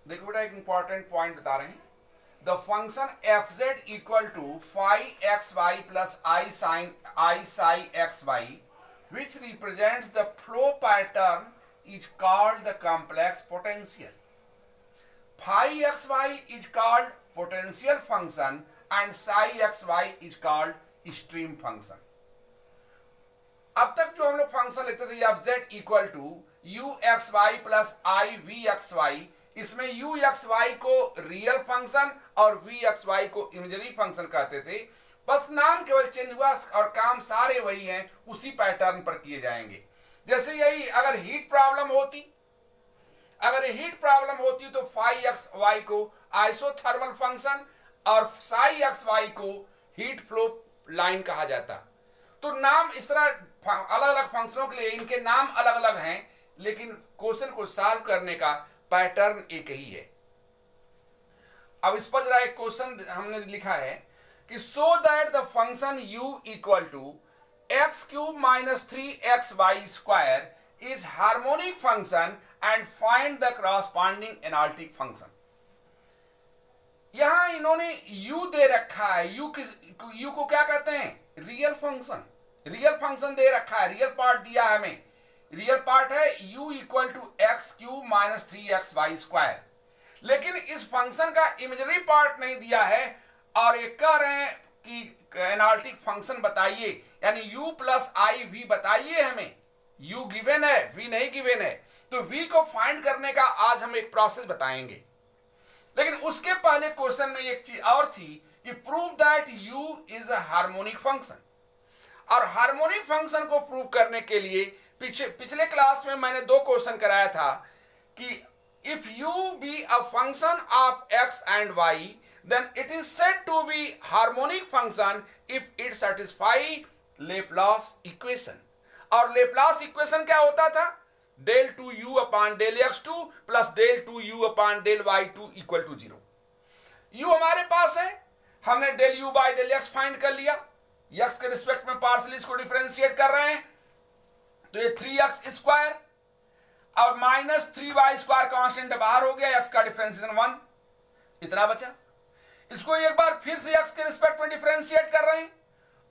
देखो बेटा, एक इंपॉर्टेंट पॉइंट बता रहे हैं। The function f z equal to five x y plus i psi x y which represents the flow pattern is called the complex potential. Phi xy is called potential function and psi xy is called stream function. अब तक जो हम लोग function लिखते थे f z equal to u x y plus i v x y, इसमें u x y को real function और वी एक्स वाई को इमेजनरी फंक्शन कहते थे। बस नाम केवल चेंज हुआ और काम सारे वही हैं, उसी पैटर्न पर किए जाएंगे। जैसे यही अगर हीट प्रॉब्लम होती तो फाई एक्स वाई को आइसोथर्मल फंक्शन और साई एक्स वाई को हीट फ्लो लाइन कहा जाता। तो नाम इस तरह अलग अलग फंक्शनों के लिए इनके नाम अलग अलग हैं, लेकिन क्वेश्चन को सॉल्व करने का पैटर्न एक ही है। अब इस पर जरा एक क्वेश्चन हमने लिखा है कि so that the function u equal to x cube minus 3xy square is harmonic function and find the corresponding analytic function. यहां इन्होंने u दे रखा है। u को क्या कहते हैं? Real function. रियल फंक्शन दे रखा है, रियल पार्ट दिया है हमें। रियल पार्ट है u equal to x cube minus 3xy square, लेकिन इस फंक्शन का इमेजनरी पार्ट नहीं दिया है और ये कह रहे हैं कि एनालिटिक फंक्शन बताइए, यानी u प्लस आई वी बताइए हमें। u गिवन है, v नहीं गिवन है, तो v को फाइंड करने का आज हम एक प्रोसेस बताएंगे। लेकिन उसके पहले क्वेश्चन में एक चीज और थी कि prove that u is a harmonic function. और हार्मोनिक फंक्शन को प्रूव करने के लिए पिछले क्लास में मैंने दो क्वेश्चन कराया था कि if u be a function of x and y then it is said to be harmonic function if it satisfy Laplace equation। और Laplace equation क्या होता था? del 2u upon del x2 plus del 2u upon del y2 equal to 0। u हमारे पास है, हमने del u by del x find कर लिया। x के रिस्पेक्ट में पार्शियली इसको डिफरेंशिएट कर रहे हैं, तो ये 3x स्क्वायर और माइनस 3y स्क्वायर कांस्टेंट बाहर हो गया, x का डिफरेंशिएशन 1, इतना बचा। इसको एक बार फिर से x के रिस्पेक्ट में डिफरेंशिएट कर रहे हैं,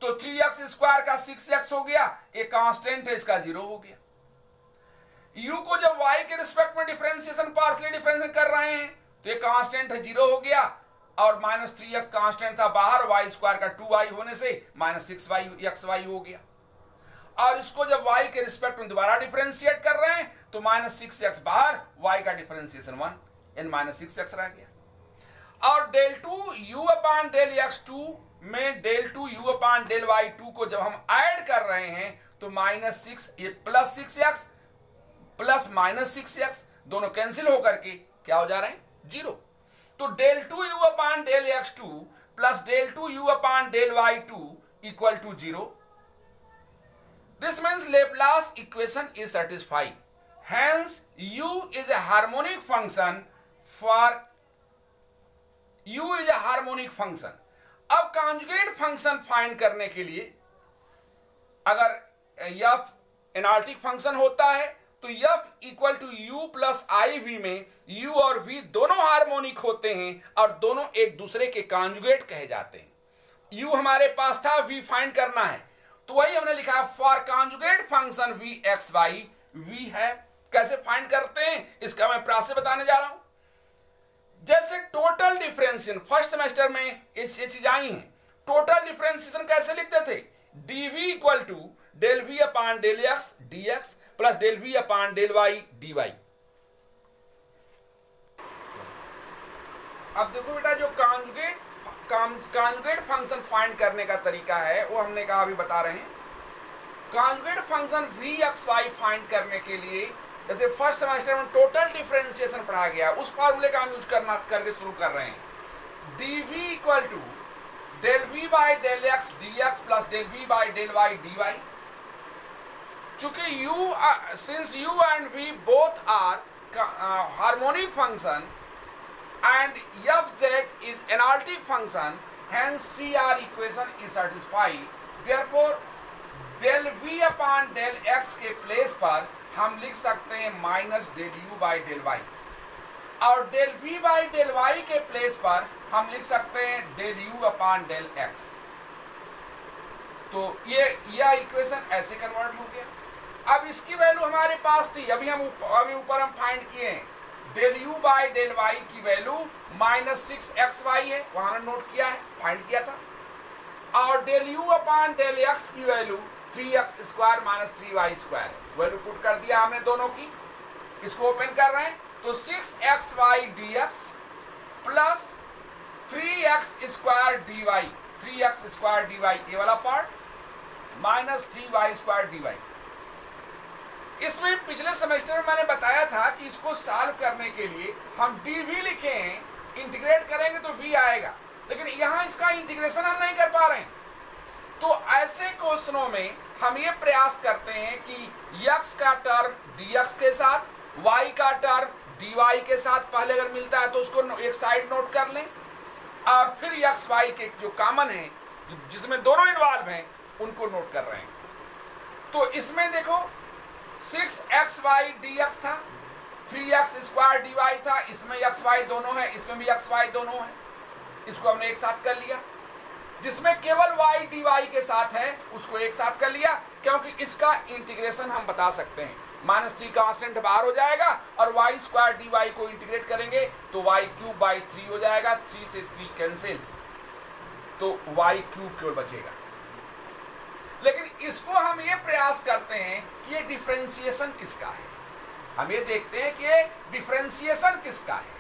तो 3x स्क्वायर का 6x हो गया, एक कांस्टेंट है इसका 0 हो गया। u को जब y के रिस्पेक्ट में डिफरेंशिएशन पार्शियली डिफरेंशिएट कर रहे हैं, तो ये कांस्टेंट है 0 हो गया और माइनस 3x कांस्टेंट था बाहर, y स्क्वायर का 2y होने से माइनस 6xy हो गया। और इसको जब y के रिस्पेक्ट में दोबारा डिफरेंशिएट कर रहे हैं, तो माइनस 6x बाहर, y का डिफरेंशिएशन 1 इन माइनस 6x रह गया। और del 2u upon del x2 में del 2u upon del y2 को जब हम ऐड कर रहे हैं, तो माइनस 6 ये plus 6x plus minus 6x दोनों कैंसिल होकर के क्या हो जा रहे हैं? 0। तो del 2u upon del x2 plus del 2u upon del y2 equal to 0। This means Laplace equation is satisfied. Hence, u is a harmonic function for u is a harmonic function। अब conjugate function find करने के लिए अगर f analytic function होता है तो f equal to u plus i v में u और v दोनों हार्मोनिक होते हैं और दोनों एक दूसरे के कॉन्जुगेट कहे जाते हैं। u हमारे पास था, v फाइंड करना है, तो वही हमने लिखा for conjugate function v x y v है। कैसे फाइंड करते हैं इसका मैं प्रोसेस बताने जा रहा हूं। जैसे टोटल डिफरेंशिएशन फर्स्ट सेमेस्टर में ये चीज आई है। टोटल डिफरेंशिएशन कैसे लिखते थे? dv equal to del v upon del x dx plus del v upon del y dy। अब देखो बेटा, जो कॉन्जुगेट फंक्शन फाइंड करने का तरीका है वो हमने कहा अभी बता रहे हैं। कॉन्जुगेट फंक्शन vxy फाइंड करने के लिए जैसे फर्स्ट सेमेस्टर में टोटल डिफरेंशिएशन पढ़ा गया, उस फार्मूले का हम यूज करके शुरू कर रहे हैं। dv equal to del v by del x dx plus del v by del y dy। चूंकि since u and v both are harmonic function and fz is analytic function, hence CR equation is satisfied। Therefore, del v upon del x के place पर हम लिख सकते हैं minus del u by del y। और del v by del y के place पर हम लिख सकते हैं del u upon del x। तो यह इक्वेशन ऐसे कन्वर्ट हो गया। अब इसकी वैल्यू हमारे पास थी, अभी ऊपर हम फाइंड किए हैं, del u by del y की वैल्यू -6xy है, वहां नोट किया है, फाइंड किया था। और del u upon del x की value 3x square -3y square है, वैल्यू पुट कर दिया हमने दोनों की। इसको ओपन कर रहे हैं तो 6xy dx plus 3x square dy, 3x square dy ये वाला पार्ट -3y स्क्वायर dy। इसमें पिछले सेमेस्टर में मैंने बताया था कि इसको सॉल्व करने के लिए हम dv लिखे हैं, इंटीग्रेट करेंगे तो v आएगा, लेकिन यहां इसका इंटीग्रेशन हम नहीं कर पा रहे हैं। तो ऐसे क्वेश्चनों में हम ये प्रयास करते हैं कि x का टर्म dx के साथ, y का टर्म dy के साथ पहले अगर मिलता है तो उसको एक साइड नोट कर लें, और फिर x y के जो कॉमन है जिसमें दोनों इन्वॉल्व हैं उनको नोट कर रहे हैं। तो इसमें देखो 6xy dx था, 3x स्क्वायर dy था, इसमें xy दोनों है, इसमें भी xy दोनों है, इसको हमने एक साथ कर लिया। जिसमें केवल y dy के साथ है उसको एक साथ कर लिया, क्योंकि इसका इंटीग्रेशन हम बता सकते हैं, -3 कांस्टेंट बाहर हो जाएगा और y स्क्वायर dy को इंटीग्रेट करेंगे तो y क्यूब बाई 3 हो जाएगा, 3 से 3 कैंसिल, तो y क्यूब केवल बचेगा। लेकिन इसको हम ये प्रयास करते हैं कि ये डिफरेंशिएशन किसका है, हम ये देखते हैं कि ये डिफरेंशिएशन किसका है।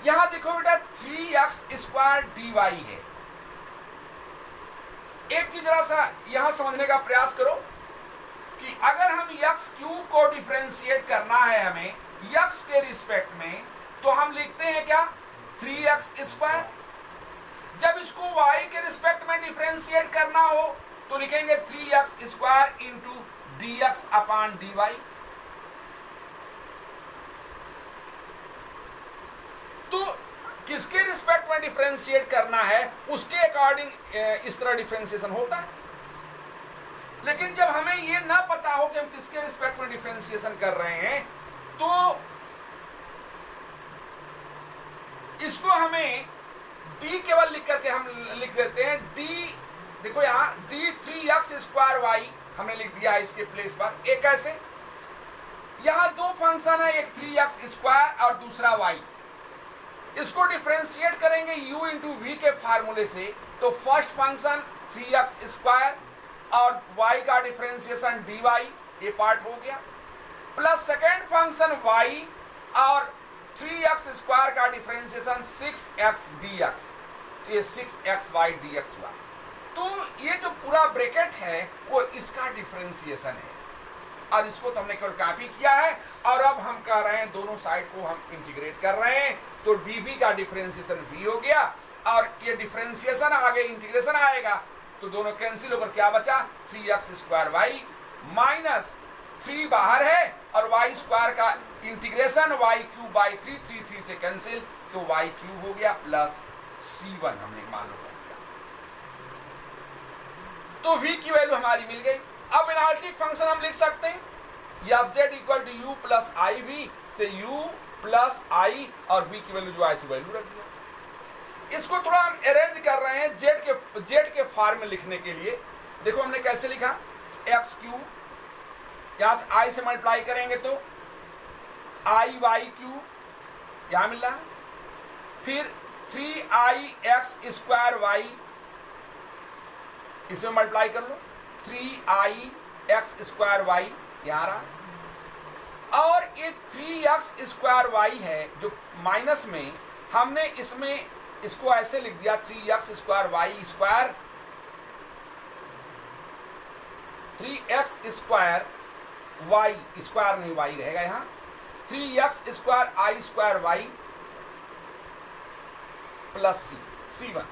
यहां देखो बेटा 3x स्क्वायर dy है। एक चीज जरा सा यहां समझने का प्रयास करो कि अगर हम x क्यूब को डिफरेंशिएट करना है हमें x के रिस्पेक्ट में, तो हम लिखते हैं क्या 3x स्क्वायर। जब इसको y के रिस्पेक्ट में डिफरेंशिएट करना हो तो लिखेंगे 3x square into dx upon dy। तो किसके रिस्पेक्ट में डिफरेंशिएट करना है उसके अकॉर्डिंग इस तरह डिफरेंशिएशन होता है। लेकिन जब हमें ये ना पता हो कि हम किसके रिस्पेक्ट में डिफरेंशिएशन कर रहे हैं, तो इसको हमें d केवल लिख करके हम लिख देते हैं d। देखो यहां d 3x स्क्वायर y हमने लिख दिया है इसके प्लेस पर। एक ऐसे यहां दो फंक्शन है, एक 3x स्क्वायर और दूसरा y। इसको डिफरेंशिएट करेंगे u इंटू वी के फार्मूले से, तो फर्स्ट फंक्शन 3x स्क्वायर और y का डिफरेंशिएशन dy, ये पार्ट हो गया, प्लस सेकेंड फंक्शन y और 3x स्क्वायर का डिफरेंशिएशन 6x dx, ये 6xy dx हुआ। तो ये जो पूरा ब्रैकेट है वो इसका डिफरेंशिएशन है, और इसको तो हमने केवल कॉपी किया है, और अब हम कह रहे हैं दोनों साइड को हम इंटीग्रेट कर रहे हैं, तो dv का डिफरेंशिएशन v हो गया, और ये डिफरेंशिएशन आगे इंटीग्रेशन आएगा तो दोनों कैंसिल होकर क्या बचा 3x स्क्वायर y माइनस 3 बाहर है और y स्क्वायर का इंटीग्रेशन y क्यूब बाई 3, 3 से कैंसिल, तो y क्यूब हो गया प्लस c1 हमने मान लो कर दिया। तो v की वैल्यू हमारी मिल गई। अब एनालिटिक फंक्शन हम लिख सकते हैं z equal to u plus i v से u प्लस आई और v की वैल्यू जो आई थी वैल्यू रख दिया। इसको थोड़ा हम अरेंज कर रहे हैं z के फॉर्म में लिखने के लिए। देखो हमने कैसे लिखा, x क्यूब, यहां से i से मल्टीप्लाई करेंगे तो आई वाई क्यूब यहां मिल रहा है, फिर 3i स्क्वायर y, इसमें मल्टीप्लाई कर लो 3i स्क्वायर y यहां रहा, और ये 3x स्क्वायर y है जो माइनस में हमने इसमें इसको ऐसे लिख दिया 3x square y square, 3x square y square नहीं y रहेगा यहां, 3x square i square y plus c1,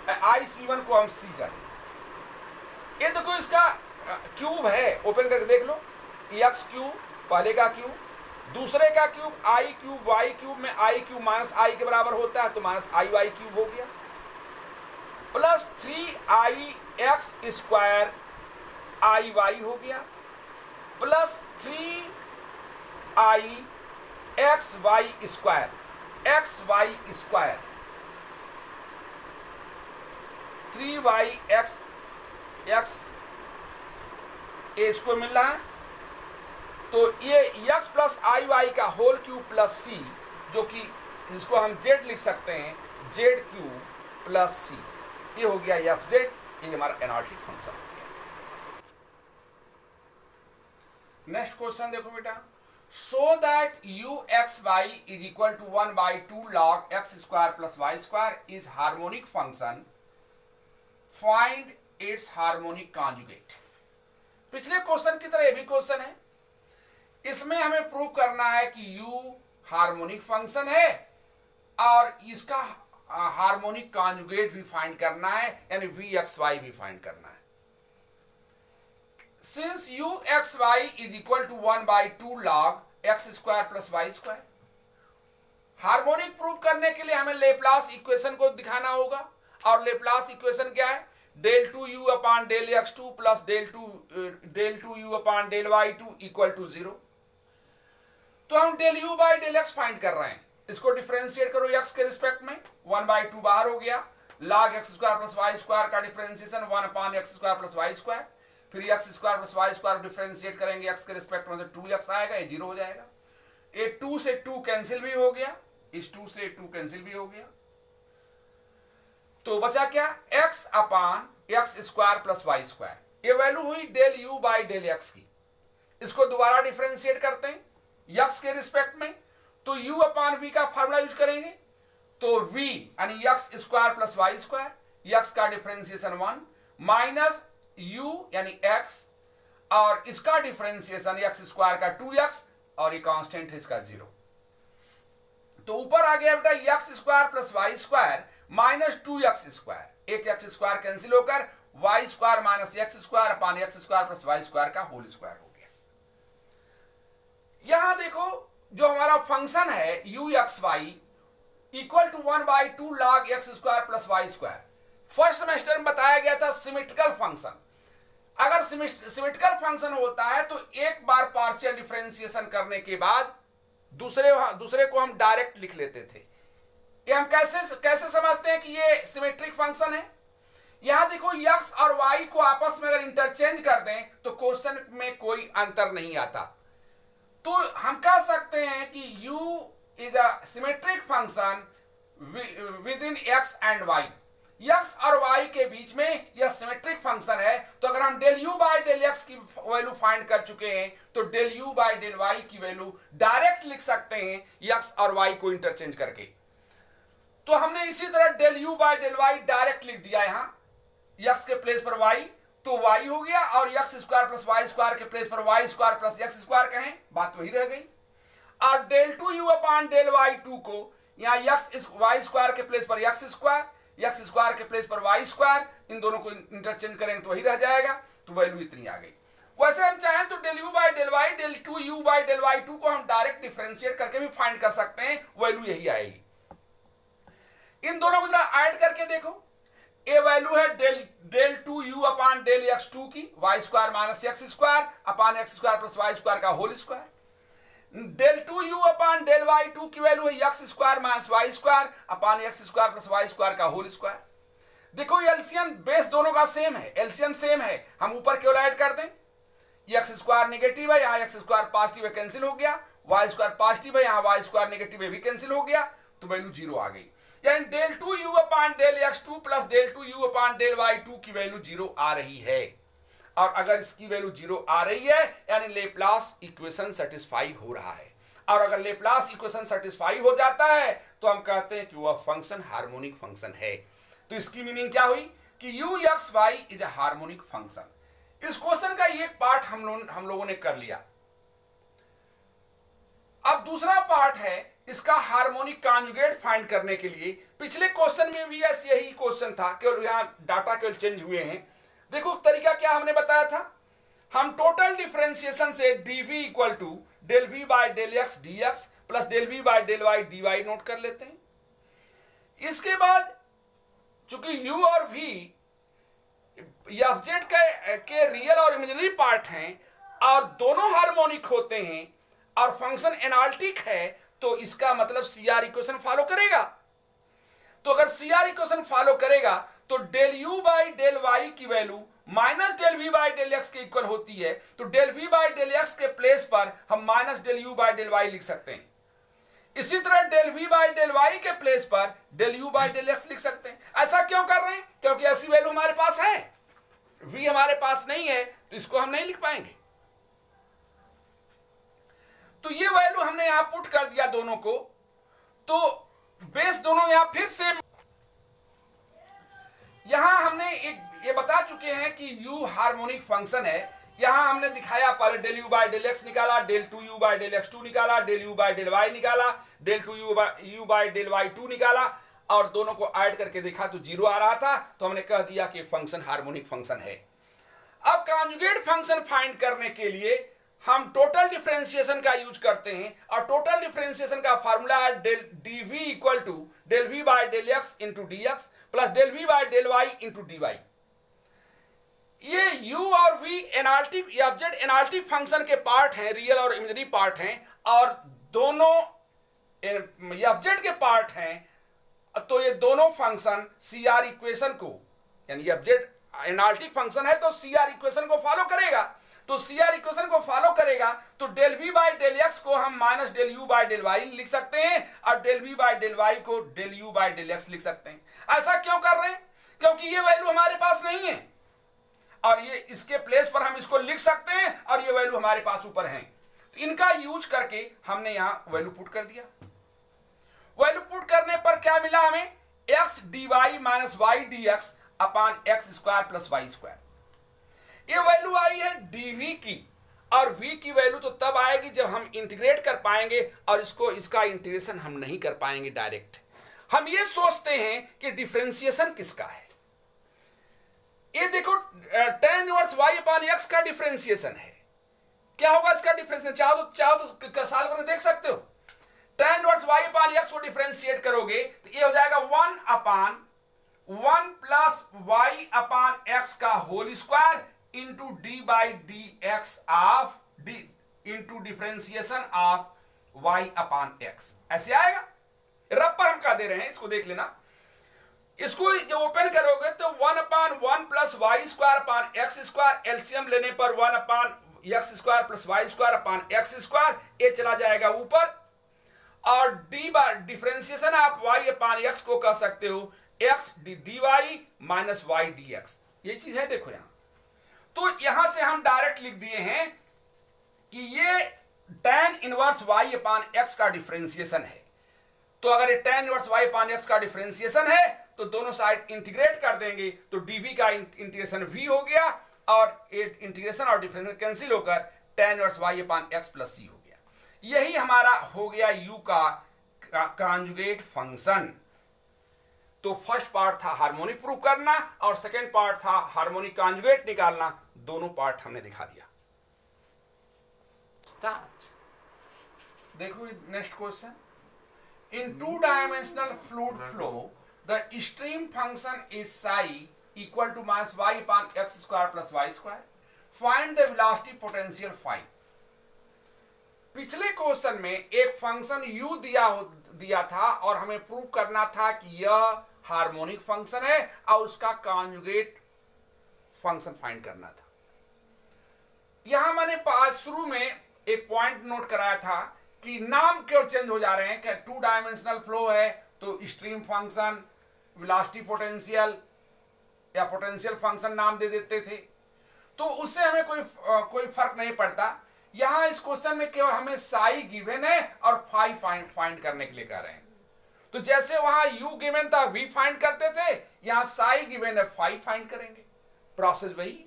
i c1 को हम c कर दें। ये देखो इसका क्यूब है, ओपन करके देख लो, x क्यूब पहले का क्यूब, दूसरे का cube i cube y cube में i क्यूब माइनस i के बराबर होता है तो माइनस i y क्यूब हो गया, plus 3i square i y हो गया, plus 3i x y square 3y x इसको मिल रहा है। तो ये x प्लस आई वाई का होल क्यूब प्लस सी, जो कि जिसको हम z लिख सकते हैं जेड क्यूब प्लस सी, ये हो गया एफ जेड, ये हमारा एनालिटिक फंक्शन हो गया। नेक्स्ट क्वेश्चन देखो बेटा, so that u x y is equal to 1/2 log x square plus y square is harmonic function, find its harmonic conjugate. पिछले क्वेश्चन की तरह ये भी क्वेश्चन है, इसमें हमें प्रूव करना है कि u हार्मोनिक फंक्शन है और इसका हार्मोनिक कॉन्जुगेट भी फाइंड करना है, यानी vxy भी फाइंड करना है। Since uxy is equal to 1/2 log x square plus y square, harmonic prove करने के लिए हमें लेप्लास इक्वेशन को दिखाना होगा, और लेप्लास इक्वेशन क्या है, del 2u upon del x2 plus del 2u upon del y2 equal to 0। तो हम del u बाई del x फाइंड कर रहे हैं, इसको डिफरेंशिएट करो x के रिस्पेक्ट में, 1/2 बाहर हो गया, log x square plus y square का differentiation 1 upon x square plus y square, फिर x square plus y square differentiate करेंगे x के रिस्पेक्ट में, तो 2x आएगा, ये 0 हो जाएगा। ये 2 से 2 कैंसिल भी हो गया, इस 2 से 2 कैंसिल भी हो गया, तो बचा क्या, x upon x square plus y square, ये वैल्यू हुई del u by del x की। इसको दोबारा डिफरेंशिएट करते हैं x के रिस्पेक्ट में, तो u अपॉन v का फार्मूला यूज करेंगे, तो v यानी x square plus y square, x का डिफरेंशिएशन 1 माइनस u यानी x, और इसका डिफरेंशिएशन x स्क्वायर का 2x, और ये कांस्टेंट है इसका 0। तो ऊपर आ गया बेटा x square plus y square minus 2x square, एक x स्क्वायर कैंसिल होकर y square minus x square upon x square plus y square का होल स्क्वायर हो गया। यहां देखो जो हमारा फंक्शन है u(x,y) equal to 1/2 log x square plus y square, first semester में बताया गया था सिमेट्रिकल फंक्शन। अगर सिमेट्रिकल फंक्शन होता है तो एक बार पार्शियल डिफरेंशिएशन करने के बाद दूसरे को हम डायरेक्ट लिख लेते थे। ये हम कैसे समझते हैं कि ये सिमेट्रिक फंक्शन है, यहां देखो x और y को आपस में अगर इंटरचेंज कर दें तो क्वेश्चन में कोई अंतर नहीं आता, तो हम कह सकते हैं कि u is a symmetric function with in x and y, x और y के बीच में यह सिमेट्रिक फंक्शन है। तो अगर हम del u by del x की वैल्यू फाइंड कर चुके हैं तो del u by del y की वैल्यू डायरेक्ट लिख सकते हैं x और y को इंटरचेंज करके। तो हमने इसी तरह del u by del y direct लिख दिया यहां x के प्लेस पर y, तो y हो गया, और x square plus y square के प्लेस पर y square plus x square कहें, बात वही रह गई। और del 2u upon del y2 को यहां y स्क्वायर के प्लेस पर x स्क्वायर के प्लेस पर y स्क्वायर, इन दोनों को इंटरचेंज करेंगे तो वही रह जाएगा, तो वैल्यू इतनी आ गई। वैसे हम चाहें तो del u by del y del 2u by del y2 को हम डायरेक्ट डिफरेंशिएट करके भी फाइंड कर सकते हैं, वैल्यू यही आएगी। इन दोनों को जरा ऐड करके देखो, ए वैल्यू है del 2u upon del x2 की, y square minus x square upon x square plus y square का whole square, del 2u upon del y2 की वैल्यू है x square minus y square upon x square plus y square का whole square. देखो LCM base दोनों का same है, LCM same है, हम ऊपर केवल ऐड कर दें, x स्क्वायर नेगेटिव है, यहाँ x स्क्वायर पॉजिटिव है, कैंसिल हो गया, y स्क्वायर पॉजिटिव है, यहाँ y स्क्वायर नेगेटिव है, भी कैंसिल हो गया, तो वैल्यू 0 आ गई। यानी del 2u upon del x2 plus del 2u upon del y2 की वैल्यू 0 आ रही है, और अगर इसकी वैल्यू 0 आ रही है यानी लेप्लास इक्वेशन सेटिस्फाई हो रहा है, और अगर लेप्लास इक्वेशन सेटिस्फाई हो जाता है तो हम कहते हैं कि वह फंक्शन हार्मोनिक फंक्शन है। तो इसकी मीनिंग क्या हुई कि u(x,y) is a harmonic function. इस क्वेश्चन का एक पार्ट हम लोगों ने कर लिया। अब दूसरा पार्ट है इसका हार्मोनिक कॉन्जुगेट फाइंड करने के लिए। पिछले क्वेश्चन में भी ऐसे यही क्वेश्चन था, केवल यहां डाटा केवल चेंज हुए हैं। देखो तरीका क्या हमने बताया था, हम टोटल डिफरेंशिएशन से dv equal to del v by del x dx plus del v by del y dy note कर लेते हैं। इसके बाद चूंकि u और v ऑब्जेक्ट के रियल और इमेजिनरी पार्ट हैं और दोनों हार्मोनिक होते हैं और फंक्शन एनालिटिक है, तो इसका मतलब CR इक्वेशन फॉलो करेगा। तो अगर CR इक्वेशन फॉलो करेगा तो del u by del y की value minus del v by del x के इक्वल होती है। तो del v by del x के प्लेस पर हम minus del u by del y लिख सकते हैं। इसी तरह del v by del y के प्लेस पर del u by del x लिख सकते हैं। ऐसा क्यों कर रहे हैं? क्योंकि ऐसी वैल्यू हमारे पास है, वी हमारे पास नहीं है, तो इसको हम नहीं लिख पाएंगे। तो ये वैल्यू हमने यहां पुट कर दिया दोनों को, तो बेस दोनों यहां फिर से यहां हमने एक ये बता चुके हैं कि u हार्मोनिक फंक्शन है। यहां हमने दिखाया, पहले del u by del x निकाला, del two u by del x two निकाला, del u by del y निकाला, del two u by del y two निकाला, और दोनों को ऐड करके देखा तो 0 आ रहा था, तो हमने कह दिया कि फंक्शन हार्मोनिक फंक्शन है। अब कॉन्जुगेट फंक्शन फाइंड करने के लिए हम टोटल डिफरेंशिएशन का यूज करते हैं, और टोटल डिफरेंशिएशन का फार्मूला है del d v equal to del v by del x into d x plus del v by del y into d y. ये u और v analytic object analytic function के part हैं, real और imaginary part हैं, और दोनों object के part हैं। तो ये दोनों फंक्शन CR इक्वेशन को, यानी ऑब्जेक्ट एनालिटिक फंक्शन है तो CR इक्वेशन को फॉलो करेगा। तो CR इक्वेशन को फॉलो करेगा तो del v by del x को हम minus del u by del y लिख सकते हैं, और del v by del y को del u by del x लिख सकते हैं। ऐसा क्यों कर रहे हैं? क्योंकि ये वैल्यू हमारे पास नहीं है, और ये इसके प्लेस पर हम इसको लिख सकते हैं, और ये वैल्यू हमारे पास ऊपर है। तो इनका यूज करके हमने यहां वैल्यू पुट कर दिया। वैल्यू पुट करने पर क्या मिला हमें? X d y minus y d x upon x square plus y square. ये वैल्यू आई है डीवी की, और v की वैल्यू तो तब आएगी जब हम इंटीग्रेट कर पाएंगे, और इसका इंटीग्रेशन हम नहीं कर पाएंगे डायरेक्ट। हम ये सोचते हैं कि डिफरेंशिएशन किसका है। ये देखो tan inverse y upon x का डिफरेंशिएशन है। क्या होगा इसका डिफरेंशिएशन? चाहो तो सॉल्व करके देख सकते हो। tan inverse y upon x को डिफरेंशिएट करोगे तो ये हो जाएगा 1 upon 1 plus y upon x का whole square into d by d x of d into differentiation of y upon x। ऐसे आएगा। रब पर हम क्या दे रहे हैं इसको देख लेना। इसको जब ओपन करोगे तो 1 upon 1 plus y square upon x square, LCM लेने पर 1 upon x square plus y square upon x square, ये चला जाएगा ऊपर, और डी बार डिफरेंशिएशन आप वाई अपान एक्स को कह सकते हो x d y minus y d x. ये चीज है देखो यहां। तो यहां से हम डायरेक्ट लिख दिए हैं कि ये tan inverse Y upon x का डिफरेंशिएशन है। तो अगर ये tan inverse Y upon x का डिफरेंशिएशन है तो दोनों साइड इंटीग्रेट कर देंगे, तो dv का इंटीग्रेशन v हो गया, और इंटीग्रेशन और डिफरेंशिएशन कैंसिल होकर tan इनवर्स y अपान x प्लस c हो गया। यही हमारा हो गया u का कॉन्जुगेट फंक्शन। तो फर्स्ट पार्ट था हार्मोनिक प्रूव करना, और सेकेंड पार्ट था हार्मोनिक कॉन्जुगेट निकालना। दोनों पार्ट हमने दिखा दिया। स्टार्ट। देखो next question. In 2-dimensional fluid flow, the stream function is psi equal to minus y upon x square plus y square. Find the velocity potential phi. पिछले question में एक function u दिया था, और हमें प्रूव करना था कि यह हार्मोनिक फंक्शन है, और उसका कॉन्जुगेट फंक्शन फाइंड करना था। यहां मैंने शुरू में एक पॉइंट नोट कराया था कि नाम क्यों चेंज हो जा रहे हैं। कि 2-dimensional फ्लो है तो स्ट्रीम फंक्शन, वेलोसिटी पोटेंशियल या पोटेंशियल फंक्शन नाम दे देते थे, तो उससे हमें कोई फर्क नहीं पड़ता। यहां इस क्वेश्चन में केवल हमें साई गिवन है और फाई फाइंड करने के लिए कह रहे हैं। तो जैसे वहां यू गिवन था वी फाइंड करते थे, यहां साई गिवन है फाई फाइंड करेंगे। प्रोसेस वही।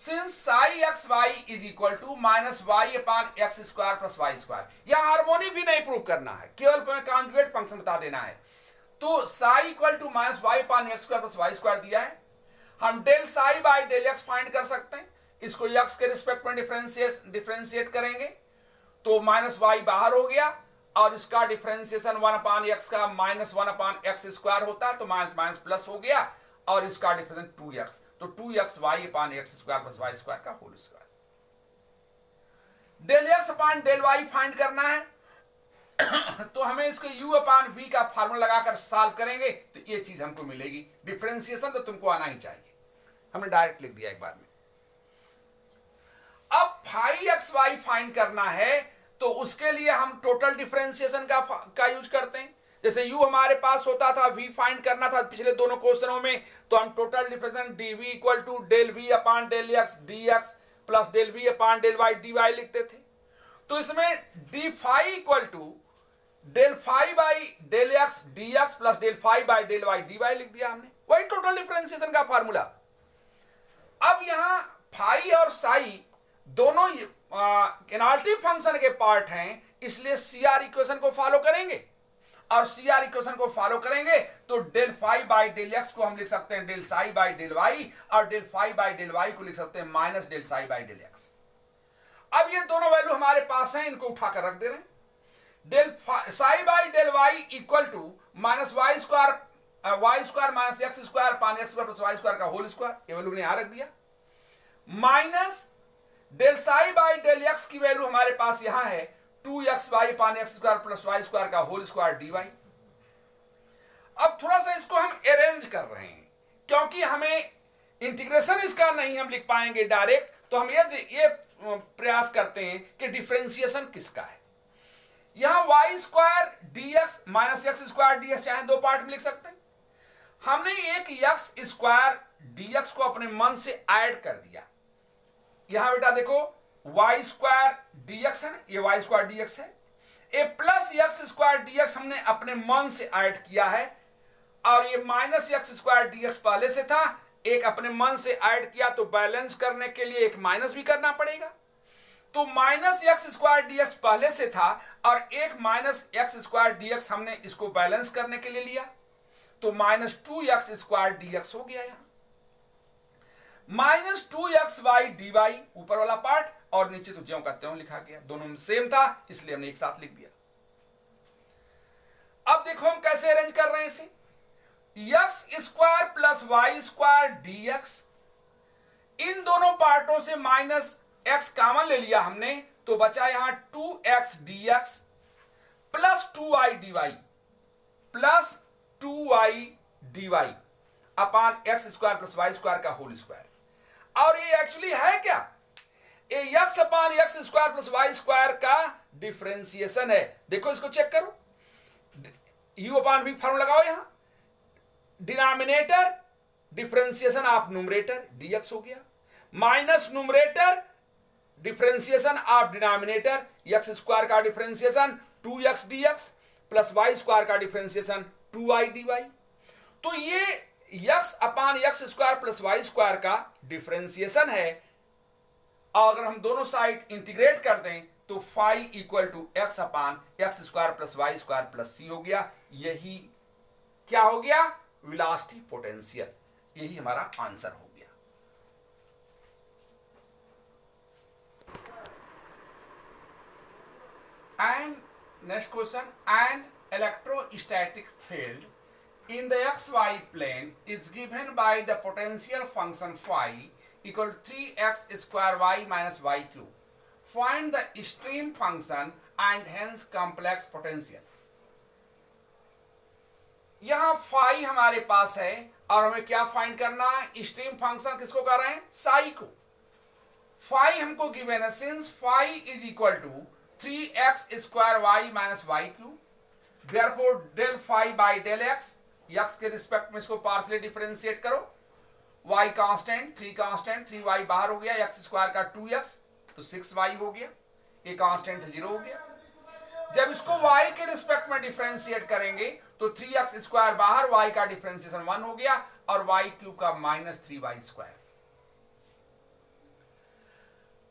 Since psi x y is equal to minus y upon x square plus y square, यह हार्मोनिक भी नहीं प्रूव करना है, केवल हमें कॉन्जुगेट फंक्शन बता देना है। तो psi equal to minus y upon x square plus y square दिया है। हम del psi by del x find कर सकते हैं। इसको x के रिस्पेक्ट में डिफरेंशिएट करेंगे तो माइनस y बाहर हो गया, और इसका डिफरेंशिएशन 1 अपॉन x का माइनस 1 अपॉन x स्क्वायर होता है, तो माइनस माइनस प्लस हो गया, और इसका डिफरेंस 2x, तो 2x y upon x square plus y square का whole square. Del x upon del y find करना है तो हमें इसको u अपान v का फार्मूला लगाकर सॉल्व करेंगे तो ये चीज हमको मिलेगी। डिफरेंशिएशन तो तुमको आना ही चाहिए, हमने डायरेक्ट लिख दिया एक बार में। अब फाई एक्स वाई फाइंड करना है तो उसके लिए हम टोटल डिफरेंशिएशन का यूज करते हैं। जैसे u हमारे पास होता था, v फाइंड करना था पिछले दोनों क्वेश्चनों में, तो हम total differentiation dv equal to del v upon del x dx plus del v upon del y dy लिखते थे। तो इसमें d phi equal to del phi by del x dx plus del phi by del y dy लिख दिया हमने, वही total differentiation का formula. अब यहां फाई और साई दोनों एनालिटिक फंक्शन के पार्ट हैं, इसलिए सीआर इक्वेशन को फॉलो करेंगे, और सीआर इक्वेशन को फॉलो करेंगे तो del phi by del x को हम लिख सकते हैं del psi by del y, और del phi by del y को लिख सकते हैं minus del psi by del x. अब ये दोनों वैल्यू हमारे पास हैं, इनको उठाकर रख दे रहे हैं। Del psi by del y equal to minus y square minus x square upon x square plus y square का होल स्क्वायर, ये वैल्यू ने यहां रख दिया। Minus del psi by del x की वैल्यू हमारे पास यहां है 2x y upon x square plus y square का होल स्क्वायर dy। अब थोड़ा सा इसको हम अरेंज कर रहे हैं, क्योंकि हमें इंटीग्रेशन इसका नहीं हम लिख पाएंगे डायरेक्ट, तो हम ये प्रयास करते हैं कि डिफरेंशिएशन किसका है। यहां y square dx minus x square dx चाहे दो पार्ट में लिख सकते हैं। हमने एक एक्स स्क्वायर dx को अपने मन से ऐड कर दिया। यहां बेटा देखो वाई स्क्वायर dx है, ये वाई स्क्वायर dx है, ए प्लस एक्स स्क्वायर dx हमने अपने मन से ऐड किया है, और ये माइनस एक्स स्क्वायर dx पहले से था, एक अपने मन से ऐड किया, तो बैलेंस करने के लिए एक माइनस भी करना पड़ेगा। तो माइनस एक्स स्क्वायर dx पहले से था और एक माइनस एक्स स्क्वायर dx हमने इसको बैलेंस करने के लिए लिया, तो माइनस 2x स्क्वायर dx हो गया। यहां minus 2x Y D Y ऊपर वाला पार्ट, और नीचे तो ज्यों का त्यों लिखा गया, दोनों में सेम था इसलिए हमने एक साथ लिख दिया। अब देखो हम कैसे अरेंज कर रहे हैं इसे। X square plus y square dx, इन दोनों पार्टों से माइनस x कॉमन ले लिया हमने, तो बचा यहां 2x dx plus 2y dy plus 2y dy upon x square plus y square का होल स्क्वायर। और ये एक्चुअली है क्या, ये x upon x square plus y square का डिफरेंशिएशन है। देखो इसको चेक करो, u अपान v फॉर्मूला लगाओ, यहां denominator differentiation of numerator dx हो गया, minus numerator differentiation of denominator x square का differentiation 2x dx plus y square का डिफरेंशिएशन 2y dy। तो ये x upon x square plus y square का differentiation है, और अगर हम दोनों साइड इंटीग्रेट कर दें तो phi equal to x upon x square plus y square plus c हो गया। यही क्या हो गया, वेलोसिटी पोटेंशियल, यही हमारा आंसर हो गया। And next question, and electrostatic field in the xy plane is given by the potential function phi equal to 3x square y minus y cube. Find the stream function and hence complex potential. यहां phi हमारे पास है और हमें क्या find करना है, stream function किसको कर रहे हैं, साई को। phi हमको गिवन है, since phi is equal to 3x square y minus y cube, therefore del phi by del x, x के रिस्पेक्ट में इसको पार्शियली डिफरेंशिएट करो, y कांस्टेंट 3 कांस्टेंट 3y बाहर हो गया, x स्क्वायर का 2x तो 6y हो गया, ये कांस्टेंट 0 हो गया। जब इसको y के रिस्पेक्ट में डिफरेंशिएट करेंगे तो 3x स्क्वायर बाहर, y का डिफरेंशिएशन 1 हो गया, और y क्यूब का माइनस 3y स्क्वायर।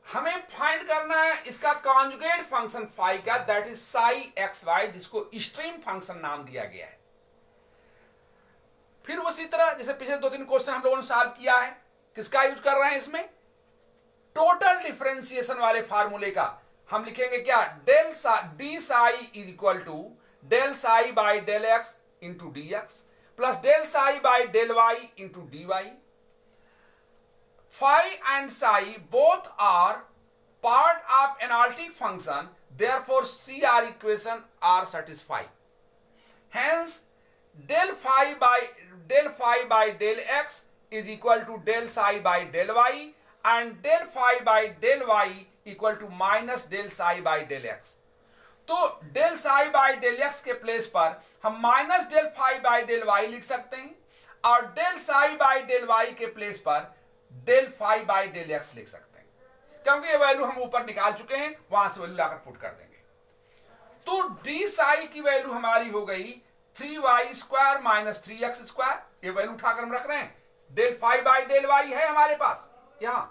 हमें फाइंड करना है इसका कॉन्जुगेट फंक्शन फाई का, that is psi x y, जिसको स्ट्रीम फंक्शन नाम दिया गया है। फिर उसी तरह जैसे पिछले 2-3 क्वेश्चन हम लोगों ने सॉल्व किया है, किसका यूज कर रहे हैं इसमें, टोटल डिफरेंशिएशन वाले फार्मूले का। हम लिखेंगे क्या, del d psi is equal to del psi by del x into d x plus del psi by del y into dy. Phi and psi both are part of analytic function, therefore CR equation are satisfied. Hence del phi by del x is equal to del psi by del y, and del phi by del y equal to minus del psi by del x. तो del psi by del x के place पर हम minus del phi by del y लिख सकते हैं, और del psi by del y के place पर del phi by del x लिख सकते हैं, क्योंकि ये वैल्यू हम ऊपर निकाल चुके हैं, वहां से वैल्यू लाकर पुट कर देंगे। तो d psi की वैल्यू हमारी हो गई 3y square minus 3x square, ये वैल्यू उठाकर हम रख रहे हैं। del phi by del y है हमारे पास, यहां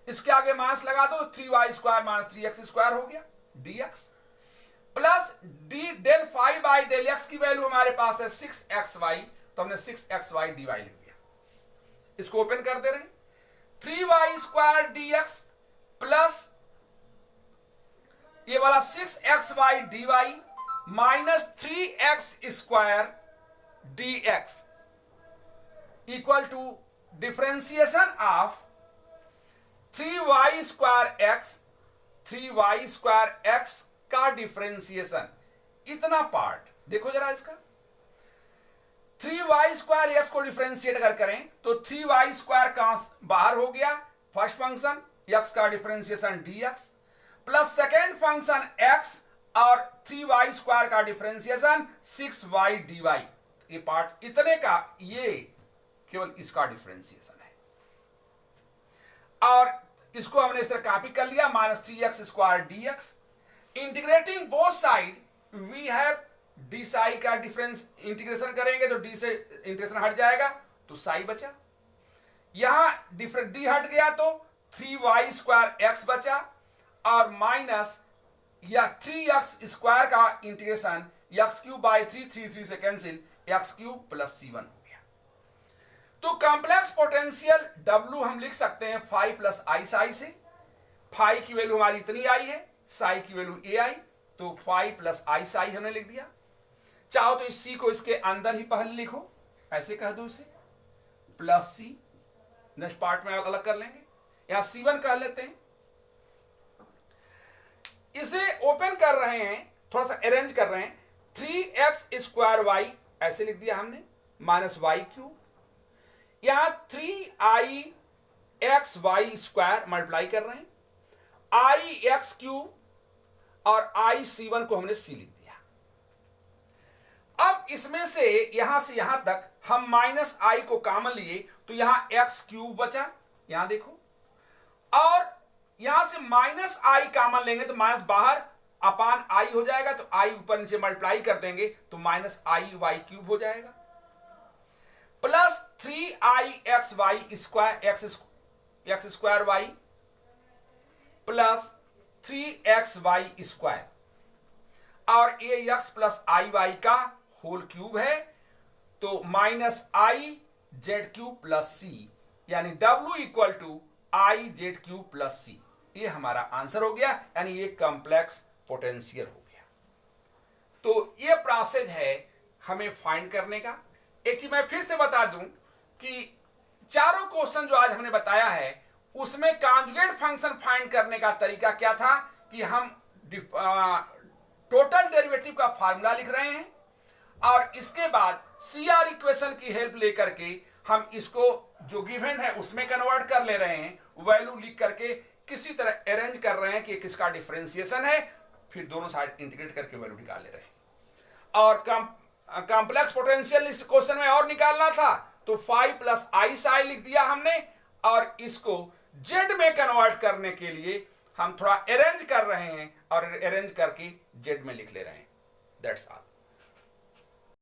इसके आगे माइनस लगा दो, 3y square minus 3x square हो गया dx, plus del phi by del x की वैल्यू हमारे पास है 6xy, तो हमने 6xy dy लिख दिया। इसको ओपन कर दे रहे हैं, 3y स्क्वायर dx प्लस ये वाला 6xy dy minus 3x square dx equal to differentiation of 3y square x का डिफरेंशिएशन, इतना पार्ट देखो जरा इसका। 3y स्क्वायर x को डिफरेंशिएट अगर करें तो 3y स्क्वायर कहां बाहर हो गया, फर्स्ट फंक्शन x का differentiation dx plus second function x और 3y स्क्वायर का डिफरेंशिएशन 6y dy, ये पार्ट इतने का, ये केवल इसका डिफरेंशिएशन है। और इसको हमने इस तरह कॉपी कर लिया, minus 3x square dx, integrating both side we have d psi का डिफरेंस, इंटीग्रेशन करेंगे तो डी से इंटीग्रेशन हट जाएगा तो साई बचा, यहां डिफरेंस डी हट गया तो 3y स्क्वायर x बचा, और माइनस या 3x स्क्वायर का इंटीग्रेशन x क्यूब बाई 3 से cancel, x cube plus c1 हो गया। तो कॉम्प्लेक्स पोटेंशियल W हम लिख सकते हैं फाई प्लस आई साई से, फाई की वैल्यू हमारी इतनी आई है, साई की वैल्यू ए आई, तो फाई प्लस आई साई हमने लिख दिया। चाहो तो इस सी को इसके अंदर ही पहले लिखो, ऐसे कह दो इसे प्लस सी, नेक्स्ट पार्ट में अलग कर लेंगे, यहां C1 कह लेते हैं। इसे ओपन कर रहे हैं, थोड़ा सा अरेंज कर रहे हैं, 3x स्क्वायर y ऐसे लिख दिया हमने माइनस y क्यूब, यहां 3ix स्क्वायर मल्टीप्लाई कर रहे हैं, i x क्यूब और i c1 को हमने c लिख दिया। अब इसमें से यहां तक हम माइनस i को कॉमन लिए तो यहां x क्यूब बचा, यहां देखो, और यहां से माइनस i कॉमन लेंगे तो माइनस बाहर अपान i हो जाएगा, तो i ऊपर नीचे मल्टीप्लाई कर देंगे तो माइनस i y क्यूब हो जाएगा, plus 3ix square x square y plus 3xy square, और ये x प्लस आई वाई का होल क्यूब है, तो minus i z cube plus c, यानी W equal to i z cube plus c, ये हमारा आंसर हो गया, यानी ये कॉम्प्लेक्स पोटेंशियल हो गया। तो ये प्रोसेस है हमें फाइंड करने का। एक चीज मैं फिर से बता दूं कि चारों क्वेश्चन जो आज हमने बताया है उसमें कॉन्जुगेट फंक्शन फाइंड करने का तरीका क्या था कि हम टोटल डेरिवेटिव का फार्मूला लिख रहे हैं, और इसके बाद CR इक्वेशन की हेल्प लेकर के हम इसको जो गिवन है उसमें कन्वर्ट कर ले रहे हैं, वैल्यू लिख करके किसी तरह अरेंज कर रहे हैं कि किसका डिफरेंशिएशन है, फिर दोनों साइड इंटीग्रेट करके वैल्यू निकाल ले रहे हैं। और कॉम्प्लेक्स पोटेंशियल इस क्वेश्चन में और निकालना था तो फाई प्लस आई साई लिख दिया हमने, और इसको जेड में कन्वर्ट करने के लिए हम थोड़ा अरेंज कर रहे हैं और अरेंज करके जेड में लिख ले रहे हैं। That's all.